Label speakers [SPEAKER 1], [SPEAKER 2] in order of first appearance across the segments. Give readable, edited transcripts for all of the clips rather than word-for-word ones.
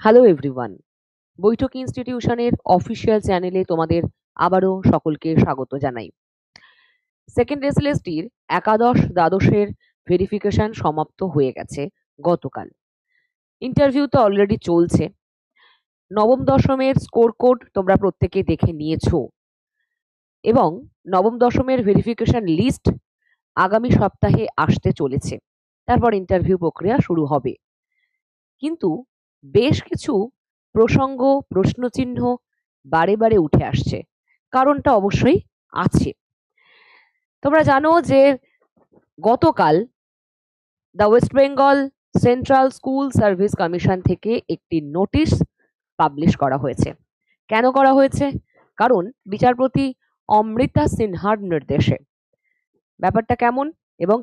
[SPEAKER 1] Hello everyone, বৈঠক ইনস্টিটিউশনের official চ্যানেলে তোমাদের আবারও সকলকে স্বাগত জানাই। সেকেন্ড এসএলএসটির একাদশ দ্বাদশের ভেরিফিকেশন সমাপ্ত হয়ে গেছে গতকাল। ইন্টারভিউ তো অলরেডি চলছে। নবম দশমের স্কোর কোড তোমরা প্রত্যেকে দেখে নিয়েছো এবং নবম দশমের ভেরিফিকেশন লিস্ট আগামী সপ্তাহে আসতে চলেছে। তারপর ইন্টারভিউ প্রক্রিয়া শুরু হবে। কিন্তু বেশ কিছু প্রসঙ্গ, প্রশ্নচিহ্ন বারে বারে উঠে আসছে। কারণটা অবশ্যই আছে। তোমরা জানো যে গতকাল the West Bengal central school service commission থেকে একটি নোটিশ পাবলিশ করা হয়েছে। কেন করা হয়েছে? কারণ বিচারপতি অমৃতা সিনহার নির্দেশে। ব্যাপারটা কেমন এবং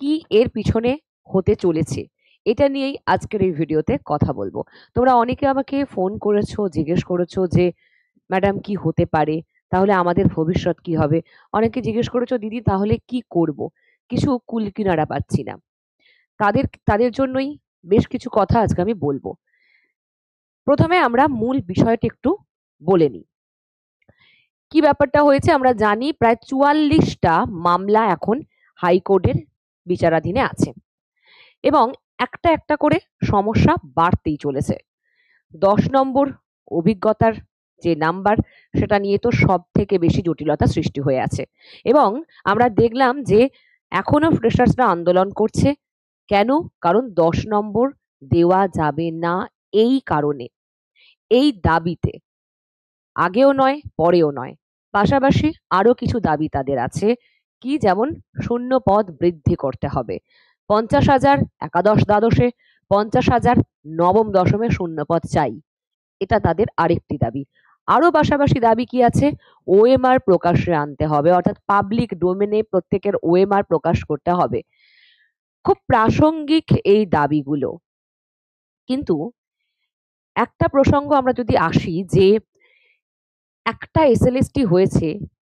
[SPEAKER 1] কি এর পিছনে হতে চলেছে, এটা নিয়েই আজকের এই ভিডিওতে কথা বলবো। তোমরা অনেকে আমাকে ফোন করেছো, জিজ্ঞেস করেছো যে ম্যাডাম কি হতে পারে, তাহলে আমাদের ভবিষ্যৎ কি হবে। অনেকে জিজ্ঞেস করেছো দিদি তাহলে কি করব, কিছু কুল কিনারা পাচ্ছি না। তাদের জন্যই বেশ কিছু কথা আজকে আমি বলবো। প্রথমে আমরা মূল বিষয়টি একটু বলে নিই। কি ব্যাপারটা হয়েছে আমরা জানি, প্রায় 44টা মামলা এখন হাইকোর্টের বিচারাধীনে আছে এবং একটা একটা করে সমস্যা বাড়তেই চলেছে। 10 নম্বর অভিজ্ঞতার যে নাম্বার, সেটা নিয়ে তো সব থেকে বেশি জটিলতা সৃষ্টি হয়ে আছে এবং আমরা দেখলাম যে এখনো ফ্রেশার্সরা আন্দোলন করছে। কেন? কারণ 10 নম্বর দেওয়া যাবে না, এই কারণে, এই দাবিতে। আগেও নয়, পরেও নয়। পাশাপাশি আরো কিছু দাবি তাদের আছে। কি? যেমন শূন্য পদ বৃদ্ধি করতে হবে। 50,000 একাদশ দ্বাদশে, 50,000 নবম দশমে শূন্য পদ চাই। এটা তাদের আরেকটি দাবি। আরো পাশাপাশি দাবি কি আছে? ওএমআর প্রকাশ্যে আনতে হবে, অর্থাৎ পাবলিক ডোমেনে প্রত্যেকের ওএমআর প্রকাশ করতে হবে। খুব প্রাসঙ্গিক এই দাবিগুলো। কিন্তু একটা প্রসঙ্গ আমরা যদি আসি, যে একটা এসএলএসটি হয়েছে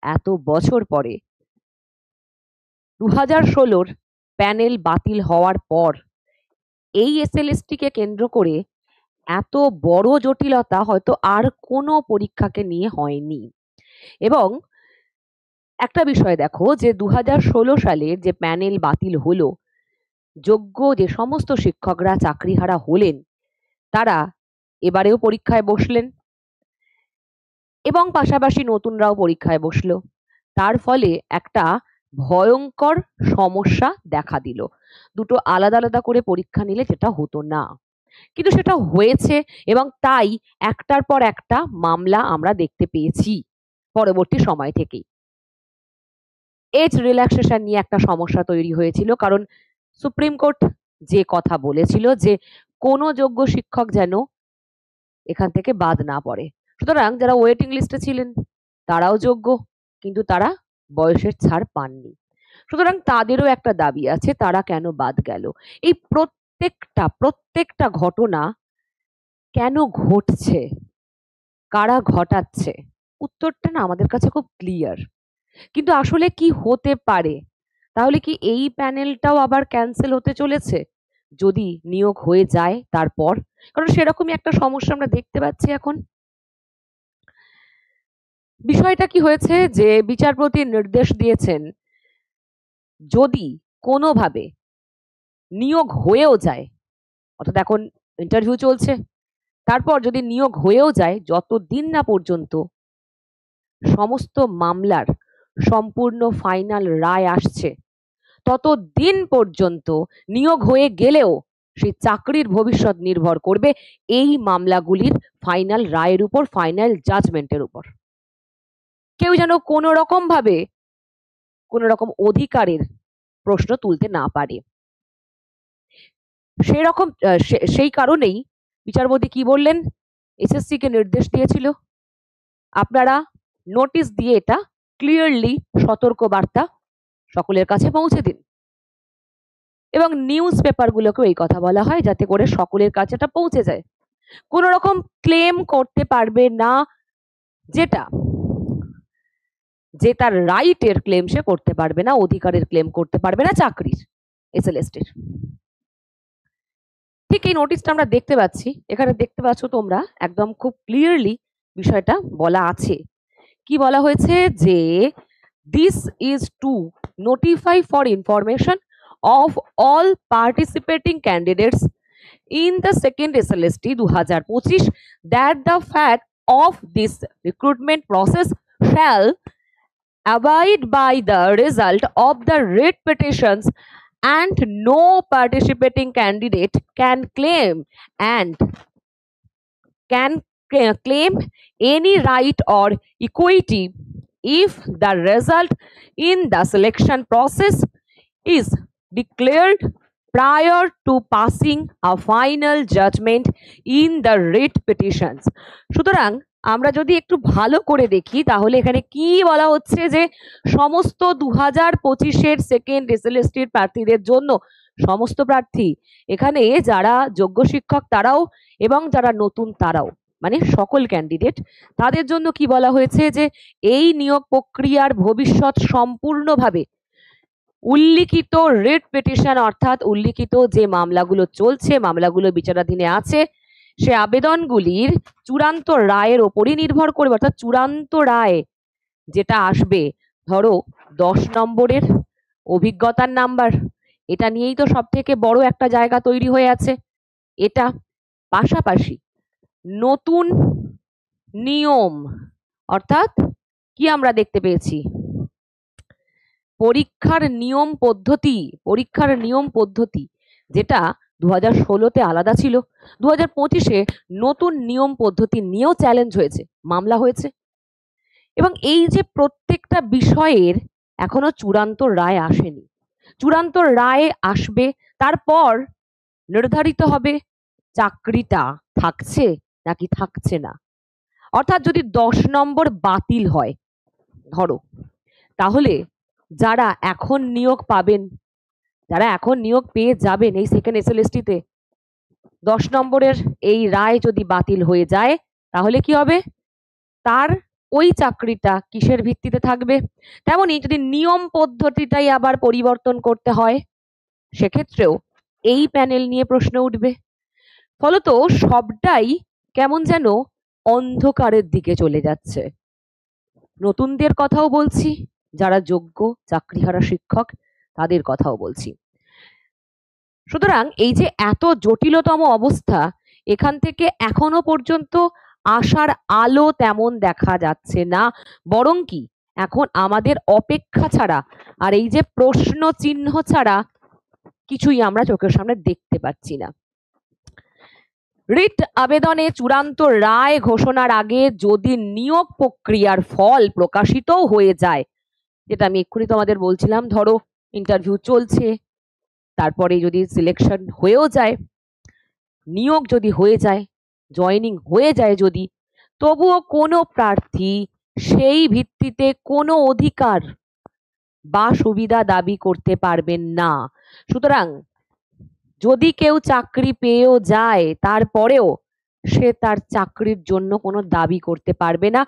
[SPEAKER 1] এত বছর পরে, 2016 প্যানেল বাতিল হওয়ার পর এই এসএলএসটিকে কেন্দ্র করে এত বড় জটিলতা হয়তো আর কোনো পরীক্ষাকে নিয়ে হয়নি। এবং একটা বিষয় দেখো, যে 2016 সালের যে প্যানেল বাতিল হলো, যোগ্য যে সমস্ত শিক্ষকরা চাকরিহারা হলেন তারা এবারেও পরীক্ষায় বসলেন এবং পাশাপাশি নতুনরাও পরীক্ষায় বসলো। তার ফলে একটা ভয়ঙ্কর সমস্যা দেখা দিল। দুটো আলাদা আলাদা করে পরীক্ষা নিলে যেটা হতো না, কিন্তু সেটা হয়েছে এবং তাই একটার পর একটা মামলা আমরা দেখতে পেয়েছি পরবর্তী সময় থেকেই। এজ রিল্যাক্সেশন নিয়ে একটা সমস্যা তৈরি হয়েছিল, কারণ সুপ্রিম কোর্ট যে কথা বলেছিল যে কোনো যোগ্য শিক্ষক যেন এখান থেকে বাদ না পড়ে। সুতরাং যারা ওয়েটিং লিস্টে ছিলেন তারাও যোগ্য, কিন্তু তারা বয়সের ছাড় পাননি। সুতরাং তাদেরও একটা দাবি আছে, তারা কেন বাদ গেল। এই প্রত্যেকটা ঘটনা কেন ঘটছে, কারা ঘটাচ্ছে, উত্তরটা না আমাদের কাছে খুব ক্লিয়ার। কিন্তু আসলে কি হতে পারে? তাহলে কি এই প্যানেলটাও আবার ক্যান্সেল হতে চলেছে যদি নিয়োগ হয়ে যায় তারপর? কারণ সেরকমই একটা সমস্যা আমরা দেখতে পাচ্ছি এখন। বিষয়টা কি হয়েছে, যে বিচারপতি নির্দেশ দিয়েছেন যদি কোনোভাবে নিয়োগ হয়েও যায়, অর্থাৎ এখন ইন্টারভিউ চলছে, তারপর যদি নিয়োগ হয়েও যায়, যতদিন না পর্যন্ত সমস্ত মামলার সম্পূর্ণ ফাইনাল রায় আসছে, ততদিন পর্যন্ত নিয়োগ হয়ে গেলেও সেই চাকরির ভবিষ্যৎ নির্ভর করবে এই মামলাগুলির ফাইনাল রায়ের উপর, ফাইনাল জাজমেন্টের উপর। কেউ যেন কোনো রকম ভাবে কোনো রকম অধিকারের প্রশ্ন তুলতে না পারে। সেরকম সেই কারণেই বিচারপতি কি বললেন, এসএসসি কে নির্দেশ দিয়েছিল আপনারা নোটিশ দিয়ে এটা ক্লিয়ারলি সতর্ক বার্তা সকলের কাছে পৌঁছে দিন এবং নিউজ পেপারগুলোকেও এই কথা বলা হয় যাতে করে সকলের কাছে এটা পৌঁছে যায়। কোন রকম ক্লেম করতে পারবে না, যে তার রাইটের ক্লেম সে করতে পারবে না, অধিকারের ক্লেম করতে পারবে না চাকরির, এসএলএসটির। ঠিক এই নোটিশটা আমরা দেখতে পাচ্ছি, এখানে দেখতে পাচ্ছ তোমরা একদম খুব ক্লিয়ারলি বিষয়টা বলা আছে। কি বলা হয়েছে যে this is to notify for information of all participating candidates in the second SLST 2025 that the fact of this recruitment process shall abide by the result of the writ petitions, and no participating candidate can claim any right or equity if the result in the selection process is declared prior to passing a final judgment in the writ petitions. সুতরাং আমরা যদি একটু ভালো করে দেখি তাহলে এখানে কি বলা হচ্ছে যে সমস্ত 2025-এর সেকেন্ড এসএলএসটির প্রার্থীদের জন্য, সমস্ত প্রার্থী এখানে যারা যোগ্য শিক্ষক তারাও এবং যারা নতুন তারাও, মানে সকল ক্যান্ডিডেট, তাদের জন্য কি বলা হয়েছে যে এই নিয়োগ প্রক্রিয়ার ভবিষ্যৎ সম্পূর্ণভাবে উল্লিখিত রিট পিটিশন অর্থাৎ উল্লিখিত যে মামলাগুলো চলছে, মামলাগুলো বিচারাধীনে আছে, সে আবেদনগুলির চূড়ান্ত রায়ের ওপরই নির্ভর করবে। অর্থাৎ চূড়ান্ত রায় যেটা আসবে, ধরো 10 নম্বরের অভিজ্ঞতার নাম্বার, এটা নিয়েই তো সব থেকে বড় একটা জায়গা তৈরি হয়ে আছে। এটা পাশাপাশি নতুন নিয়ম, অর্থাৎ কি আমরা দেখতে পেয়েছি, পরীক্ষার নিয়ম পদ্ধতি যেটা 2016-তে আলাদা ছিল, 2025-এ নতুন নিয়ম পদ্ধতি নিয়েও চ্যালেঞ্জ হয়েছে, মামলা হয়েছে। এবং এই যে প্রত্যেকটা বিষয়ের এখনো চূড়ান্ত রায় আসেনি, চূড়ান্ত রায় আসবে, তারপর নির্ধারিত হবে চাকরিটা থাকছে নাকি থাকছে না। অর্থাৎ যদি 10 নম্বর বাতিল হয় ধরো, তাহলে যারা এখন নিয়োগ পাবেন, যারা এখন নিয়োগ পেয়ে যাবেন এই সেকেন্ড এসএলএসটিতে, 10 নম্বরের এই রায় যদি বাতিল হয়ে যায় তাহলে কি হবে, তার ওই চাকরিটা কিসের ভিত্তিতে থাকবে। তেমনি যদি নিয়ম পদ্ধতিটাই আবার পরিবর্তন করতে হয় সেক্ষেত্রেও এই প্যানেল নিয়ে প্রশ্ন উঠবে। ফলত সবটাই কেমন যেন অন্ধকারের দিকে চলে যাচ্ছে। নতুনদের কথাও বলছি, যারা যোগ্য চাকরিহারা শিক্ষক তাদের কথাও বলছি। সুতরাং এই যে এত জটিলতম অবস্থা, এখান থেকে এখনো পর্যন্ত আশার আলো তেমন দেখা যাচ্ছে না, বরং কি এখন আমাদের অপেক্ষা ছাড়া আর এই যে প্রশ্ন চিহ্ন ছাড়া কিছুই আমরা চোখের সামনে দেখতে পাচ্ছি না। রিট আবেদনে চূড়ান্ত রায় ঘোষণার আগে যদি নিয়োগ প্রক্রিয়ার ফল প্রকাশিত হয়ে যায়, যেটা আমি এক্ষুনি তোমাদের বলছিলাম, ধরো ইন্টারভিউ চলছে, তারপরে যদি সিলেকশন হয়েও যায়, নিয়োগ যদি হয়ে যায়, জয়েনিং হয়ে যায় যদি, তবুও কোনো প্রার্থী সেই ভিত্তিতে কোনো অধিকার বা সুবিধা দাবি করতে পারবেন না। সুতরাং যদি কেউ চাকরি পেয়েও যায় তারপরেও সে তার চাকরির জন্য কোনো দাবি করতে পারবে না,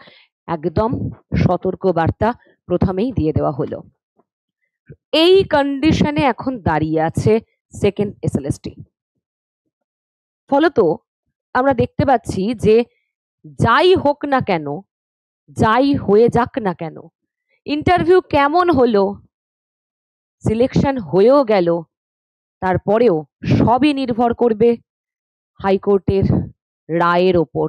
[SPEAKER 1] একদম সতর্ক বার্তা প্রথমেই দিয়ে দেওয়া হলো। এই কন্ডিশনে এখন দাঁড়িয়ে আছে সেকেন্ড এসএলএসটি। ফলত আমরা দেখতে পাচ্ছি যে যাই হোক না কেন, যাই হয়ে যাক না কেন, ইন্টারভিউ কেমন হলো, সিলেকশন হয়েও গেল, তারপরেও সবই নির্ভর করবে হাইকোর্টের রায়ের ওপর।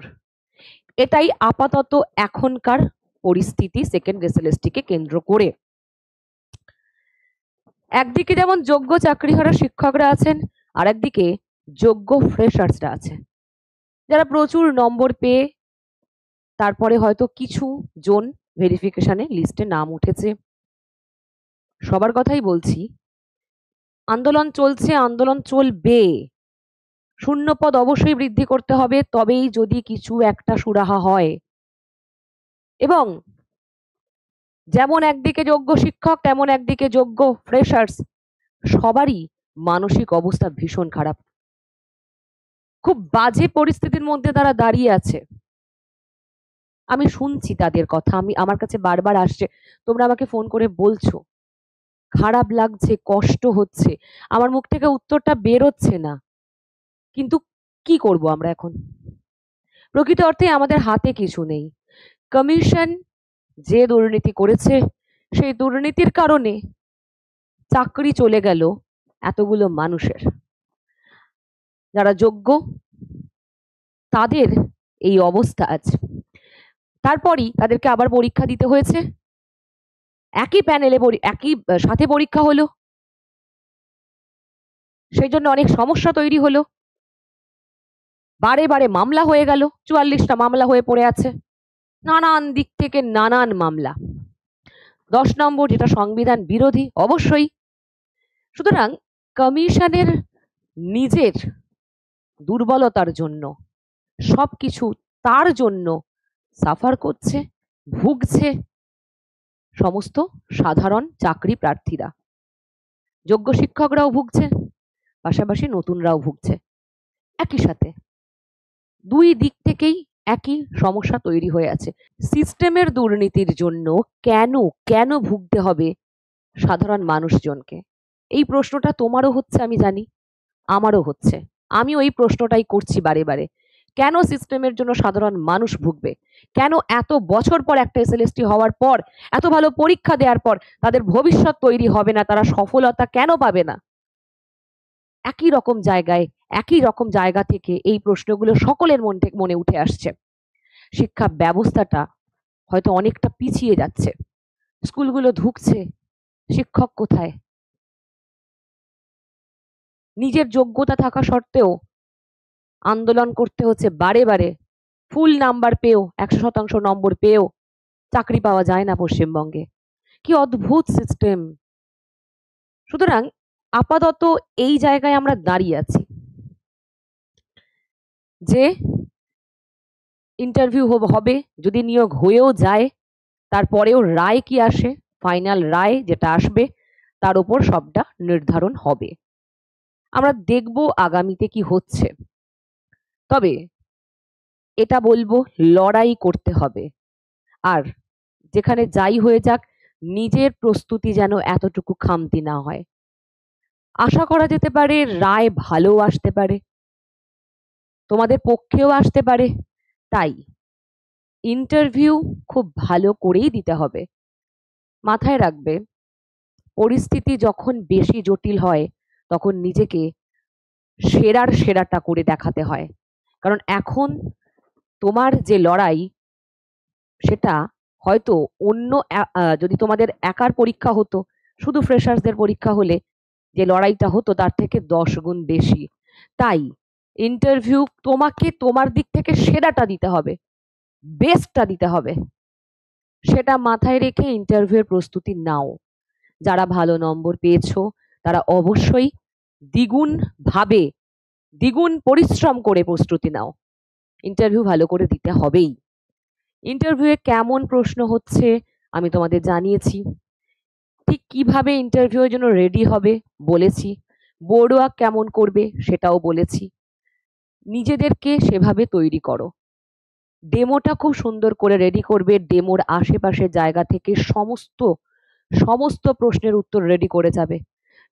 [SPEAKER 1] এটাই আপাতত এখনকার পরিস্থিতি সেকেন্ড এসএলএসটিকে কেন্দ্র করে। একদিকে যেমন যোগ্য চাকরিহারা শিক্ষকরা আছেন, আর একদিকে যোগ্য ফ্রেশার্সরা আছে, যারা প্রচুর নম্বর পেয়ে তারপরে হয়তো কিছু জন ভেরিফিকেশনে লিস্টে নাম উঠেছে। সবার কথাই বলছি, আন্দোলন চলছে, আন্দোলন চলবে, শূন্যপদ অবশ্যই বৃদ্ধি করতে হবে, তবেই যদি কিছু একটা সুরাহা হয়। এবং যেমন একদিকে যোগ্য শিক্ষক তেমন একদিকে যোগ্য ফ্রেশার্স, সবারই মানসিক অবস্থা ভীষণ খারাপ, খুব বাজে পরিস্থিতির মধ্যে তারা দাঁড়িয়ে আছে। আমি শুনছি তাদের কথা, আমার কাছে বারবার আসছে, তোমরা আমাকে ফোন করে বলছো খারাপ লাগছে, কষ্ট হচ্ছে, আমার মুখ থেকে উত্তরটা বেরোচ্ছে না, কিন্তু কি করব আমরা এখন? প্রকৃত অর্থে আমাদের হাতে কিছু নেই। কমিশন যে দুর্নীতি করেছে, সেই দুর্নীতির কারণে চাকরি চলে গেল এতগুলো মানুষের। যারা যোগ্য তাদের এই অবস্থা আছে। তারপরই তাদেরকে আবার পরীক্ষা দিতে হয়েছে, একই প্যানেলে একই সাথে পরীক্ষা হলো, সেই জন্য অনেক সমস্যা তৈরি হলো, বারে বারে মামলা হয়ে গেল, 44টা মামলা হয়ে পড়ে আছে, নানান দিক থেকে নানান মামলা। 10 নম্বর যেটা সংবিধান বিরোধী, অবশ্যই। সুতরাং কমিশনের নিজের দুর্বলতার জন্য সবকিছু তার জন্য সাফার করছে, ভুগছে সমস্ত সাধারণ চাকরি প্রার্থীরা। যোগ্য শিক্ষকরাও ভুগছে, পাশাপাশি নতুনরাও ভুগছে। একই সাথে দুই দিক থেকেই একই সমস্যা তৈরি হয়ে আছে। সিস্টেমের দুর্নীতির জন্য কেন কেন ভুগতে হবে সাধারণ মানুষজনকে? এই প্রশ্নটা তোমারও হচ্ছে, আমি জানি, আমারও হচ্ছে। আমিও এই প্রশ্নটাই করছি বারে বারে। কেন সিস্টেমের জন্য সাধারণ মানুষ ভুগবে? কেন এত বছর পর একটা এসএলএসটি হওয়ার পর, এত ভালো পরীক্ষা দেওয়ার পর তাদের ভবিষ্যৎ তৈরি হবে না? তারা সফলতা কেন পাবে না? একই রকম জায়গায়, একই রকম জায়গা থেকে এই প্রশ্নগুলো সকলের মনে উঠে আসছে। শিক্ষা ব্যবস্থাটা হয়তো অনেকটা পিছিয়ে যাচ্ছে, স্কুলগুলো ধুঁকছে, শিক্ষক কোথায়? নিজের যোগ্যতা থাকা সত্ত্বেও আন্দোলন করতে হচ্ছে বারে বারে, ফুল নাম্বার পেয়েও, 100% নম্বর পেয়েও চাকরি পাওয়া যায় না পশ্চিমবঙ্গে। কি অদ্ভুত সিস্টেম! সুতরাং আপাতত এই জায়গায় আমরা দাঁড়িয়ে আছি যে ইন্টারভিউ হবে, যদি নিয়োগ হয়েও যায়, তারপরেও রায় কি আসে, ফাইনাল রায় যেটা আসবে তার উপর সবটা নির্ধারণ হবে। আমরা দেখব আগামীতে কি হচ্ছে। তবে এটা বলবো, লড়াই করতে হবে। আর যেখানে যাই হয়ে যাক, নিজের প্রস্তুতি যেন এতটুকু খামতি না হয়। আশা করা যেতে পারে রায় ভালো আসতে পারে, তোমাদের পক্ষেও আসতে পারে। তাই ইন্টারভিউ খুব ভালো করেই দিতে হবে। মাথায় রাখবে, পরিস্থিতি যখন বেশি জটিল হয় তখন নিজেকে সেরার সেরাটা করে দেখাতে হয়। কারণ এখন তোমার যে লড়াই, সেটা হয়তো অন্য যদি তোমাদের একার পরীক্ষা হতো, শুধু ফ্রেশার্সদের পরীক্ষা হলে যে লড়াইটা হতো তার থেকে 10 গুণ বেশি। তাই ইন্টারভিউ তোমাকে তোমার দিক থেকে সেরাটা দিতে হবে, বেস্টটা দিতে হবে। সেটা মাথায় রেখে ইন্টারভিউয়ের প্রস্তুতি নাও। যারা ভালো নম্বর পেয়েছো তারা অবশ্যই দ্বিগুণ পরিশ্রম করে প্রস্তুতি নাও। ইন্টারভিউ ভালো করে দিতে হবেই। ইন্টারভিউয়ে কেমন প্রশ্ন হচ্ছে আমি তোমাদের জানিয়েছি, ঠিক কিভাবে ইন্টারভিউয়ের জন্য রেডি হবে বলেছি, বোর্ড ওয়ার্ক কেমন করবে সেটাও বলেছি। নিজেদেরকে সেভাবে তৈরি করো। ডেমোটা খুব সুন্দর করে রেডি করবে, ডেমোর আশেপাশের জায়গা থেকে সমস্ত প্রশ্নের উত্তর রেডি করে যাবে।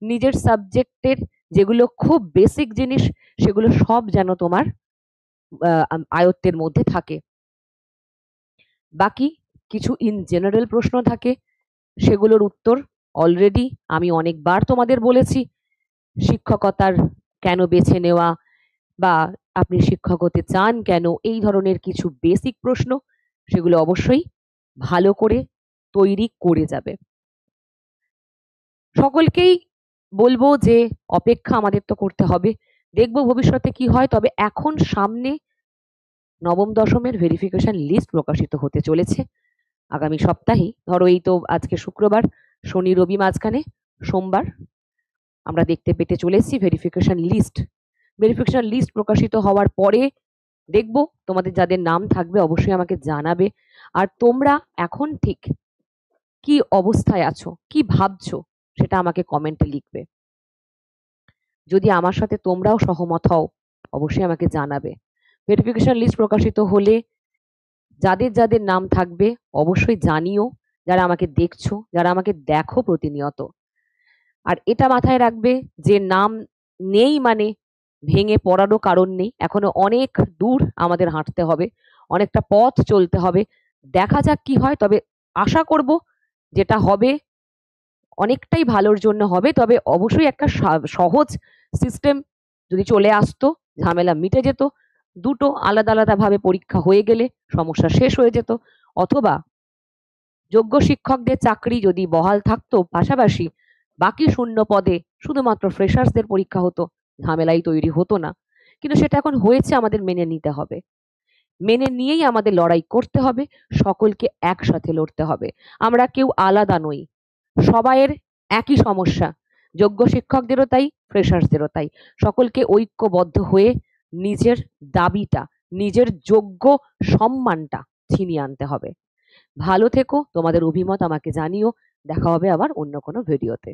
[SPEAKER 1] নিজের সাবজেক্টের যেগুলো খুব বেসিক জিনিস সেগুলো সব যেন তোমার আয়ত্তের মধ্যে থাকে। বাকি কিছু ইন জেনারেল প্রশ্ন থাকে, সেগুলোর উত্তর অলরেডি আমি অনেকবার তোমাদের বলেছি। শিক্ষকতার কেন বেছে নেওয়া, বা আপনি শিক্ষক হতে চান কেন, এই ধরনের কিছু বেসিক প্রশ্ন, সেগুলো অবশ্যই ভালো করে তৈরি করে যাবে। সকলকেই বলবো যে অপেক্ষা আমাদের তো করতে হবে, দেখবো ভবিষ্যতে কি হয়। তবে এখন সামনে নবম দশমের ভেরিফিকেশন লিস্ট প্রকাশিত হতে চলেছে আগামী সপ্তাহেই। ধরো এই তো আজকে শুক্রবার, শনি রবি মাঝখানে সোমবার আমরা দেখতে পেতে চলেছি ভেরিফিকেশন লিস্ট প্রকাশিত হওয়ার পরে দেখব তোমাদের যাদের নাম থাকবে অবশ্যই আমাকে জানাবে। আর তোমরা এখন ঠিক কি অবস্থায় আছো, কি ভাবছো, সেটা আমাকে কমেন্টে লিখবে। যদি আমার সাথে তোমরাও সহমত হও অবশ্যই আমাকে জানাবে। ভেরিফিকেশন লিস্ট প্রকাশিত হলে যাদের যাদের নাম থাকবে অবশ্যই জানিও, যারা আমাকে দেখছো, যারা আমাকে দেখো প্রতিনিয়ত। আর এটা মাথায় রাখবে যে নাম নেই মানে ভেঙে পড়ারও কারণ নেই। এখনো অনেক দূর আমাদের হাঁটতে হবে, অনেকটা পথ চলতে হবে। দেখা যাক কি হয়, তবে আশা করব যেটা হবে অনেকটাই ভালোর জন্য হবে। তবে অবশ্যই একটা সহজ সিস্টেম যদি চলে আসতো, ঝামেলা মিটে যেত, দুটো আলাদা আলাদা ভাবে পরীক্ষা হয়ে গেলে সমস্যা শেষ হয়ে যেত। অথবা যোগ্য শিক্ষকদের চাকরি যদি বহাল থাকতো, পাশাপাশি বাকি শূন্য পদে শুধুমাত্র ফ্রেশার্সদের পরীক্ষা হতো, ঝামেলাই তৈরি হতো না। কিন্তু সেটা এখন হয়েছে, আমাদের মেনে নিতে হবে। মেনে নিয়েই আমাদের লড়াই করতে হবে, সকলকে একসাথে লড়তে হবে। আমরা কেউ আলাদা নই, সবাইয়ের একই সমস্যা, যোগ্য শিক্ষকদেরও তাই, ফ্রেশার্সদেরও তাই। সকলকে ঐক্যবদ্ধ হয়ে নিজের দাবিটা, নিজের যোগ্য সম্মানটা ছিনিয়ে আনতে হবে। ভালো থেকো, তোমাদের অভিমত আমাকে জানিও। দেখা হবে আবার অন্য কোনো ভিডিওতে।